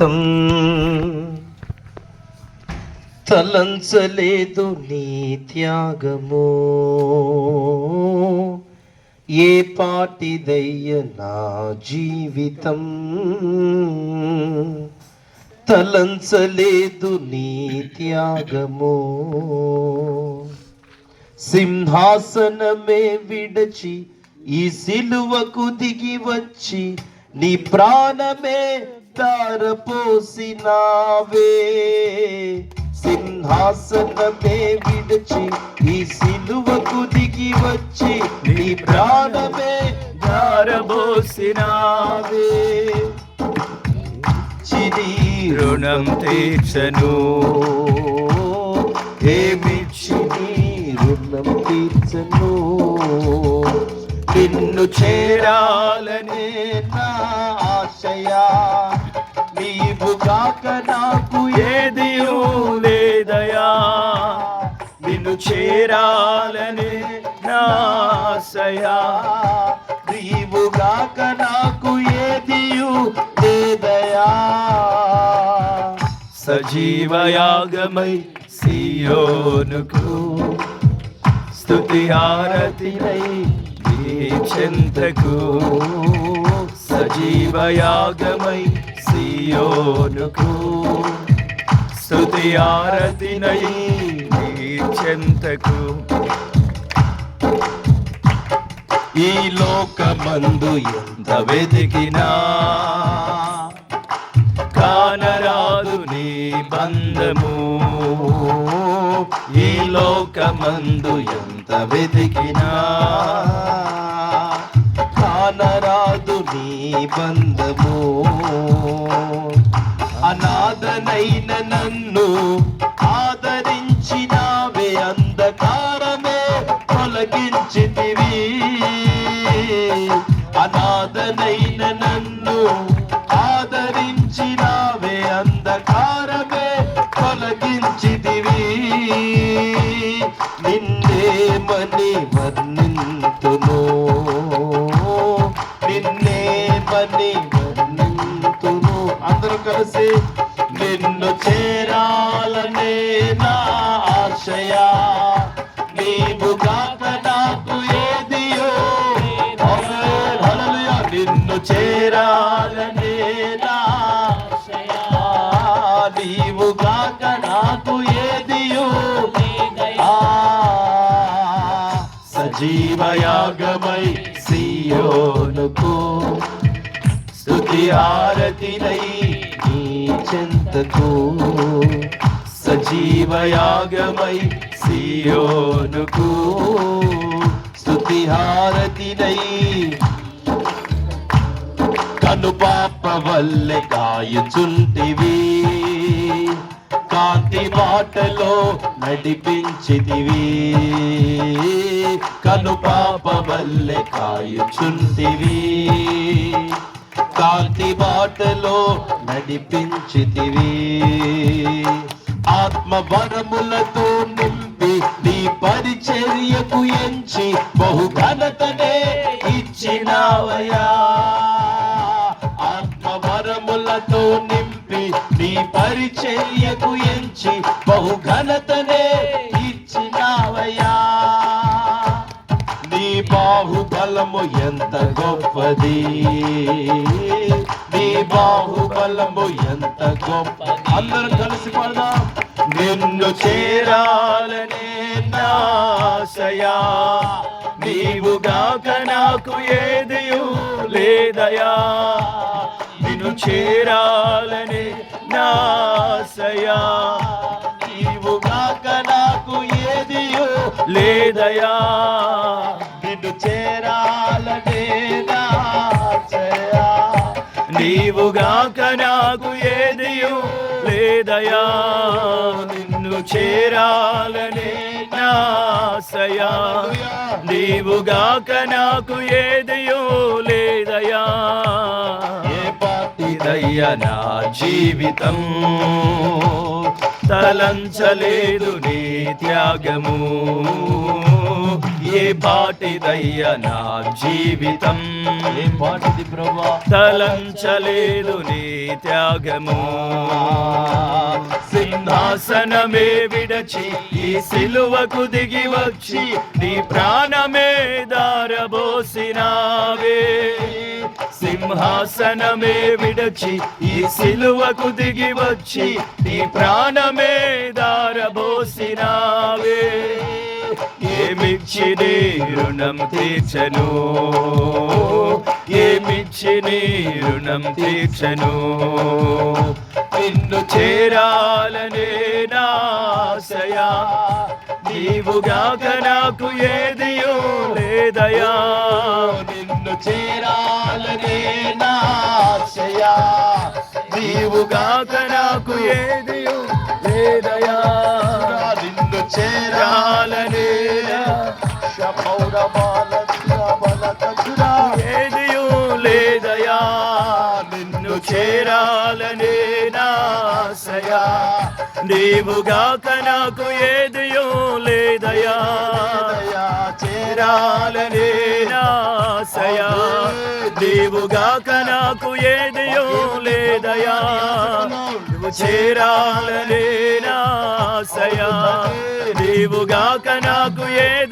జీవితం తలంచలేదు నీ త్యాగము, ఏ పాటిదయ్య నా జీవితం తలంచలేదు నీ త్యాగము. సింహాసనమే విడచి ఈ సిలువకు దిగి వచ్చి నీ ప్రాణమే ధారపోసినావే. సింహాసనమే విడచి ఈ సిలువకు దిగి వచ్చి నీ ప్రాణమే ధారపోసినావే. చిరి రుణం తీర్చను, ఏమిచ్చి నీ రుణం తీర్చను. నిన్ను చేరాలనే నా ఆశయా, నీవు కాక నాకు ఏది లేదయా. నిన్ను చేరాలనే నా ఆశయా, నీవు కాక నాకు ఏది లేదయా. సజీవయాగమై సియోనుకు స్తుతి ఆరతినై నీ చెంతకు. సజీవయాగమై సియోనుకు స్తుతి ఆరతినై నీ చెంతకు. ఈ లోకమందు ఎంత వెతికినా కానరాదు నీ బంధము. ఈ లోకమందు ఎంత వెతికినా కానరాదు నీ బంధము. అనాథనైన నన్ను ఆదరించినావే, అంధకారమే తొలగించితివి. అనాథనైన నన్ను ఆదరించినావే, అంధకారమే తొలగించితివి. నిన్నేమని వర్ణింతును, నిన్నేమని వర్ణింతును. అందరూ కలిసి నిన్ను చేరాలనే నా ఆశయా, నీవు కాక నాకు ఏదియో. హల్లెలూయా. నిన్ను చేరాలనే నా ఆశయా, నీవు కాక నాకు ఏదియో. సజీవయాగమై సియోనుకు స్తుతి ఆరతినై నీ చెంతకు. సజీవయాగమై సియోనుకు స్తుతి హారతినై. కనుపాప వల్లె కాయుచుంటివి, కాంతి బాటలో నడిపించితివి. కనుపాప వల్లె కాయుచుంటివి, కాంతి బాటలో నడిపించితివి. ఆత్మ వరములతో నింపి నీ పరిచర్యకు ఎంచి బహు ఘనతనే ఇచ్చినావయా. ఆత్మ వరములతో నింపి నీ పరిచర్యకు ఎంచి బహు ఘనతనే ఇచ్చినావయా. నీ బాహుబలము ఎంత గొప్పది, నీ బాహుబలము ఎంత గొప్పది. అందరూ కలిసి పడదాం. నిన్ను చేరాలనే నా ఆశయా, నీవు గాక నాకు ఏది లేదయా. నిన్ను చేరాలనే నా ఆశయా, నీవు గాక నాకు ఏది లేదయా. నిన్ను చేరాలనే నా ఆశయా, నీవు గాక నాకు ఏది లేదయా. నిన్ను చేరాలనే నా ఆశయా, నీవు గాక నాకు ఏది లేదయా. ఏ పాటిదయ్య ఇదయ్య నా జీవితం తలంచలేదు నీ త్యాగము. ఏ పాటిదయ్య నా జీవితం ఏ పాటిది ప్రభా తలంచలేదు నీ త్యాగము సింహాసనమే విడచి ఈ సిలువకు దిగి వచ్చి నీ ప్రాణమే దారబోసినావే సింహాసనమే విడచి ఈ సిలువకు దిగి వచ్చి నీ ప్రాణమే దారబోసినావే ఏమిచ్చి నీ రుణం తీర్చను ఏమిచ్చి నీ రుణం తీర్చను నిన్ను చేరాలనే నాశయా నీవుగాక నాకు ఏదియో లేదయా నిన్ను చేరాలనే నాశయా నీవుగాక నాకు ఏదియో లేదయా నిన్ను చేరాలనే ఏదియో లేదయా నిన్ను చేరాలనే నాశయా నీవుగాక నాకు ఏదియో లేదయా చేరాలనే నాశయా నీవుగాక నాకు ఏదియో లేదయా నువ్వు చేరాలనే నాశయా నీవుగాక నాకు ఏది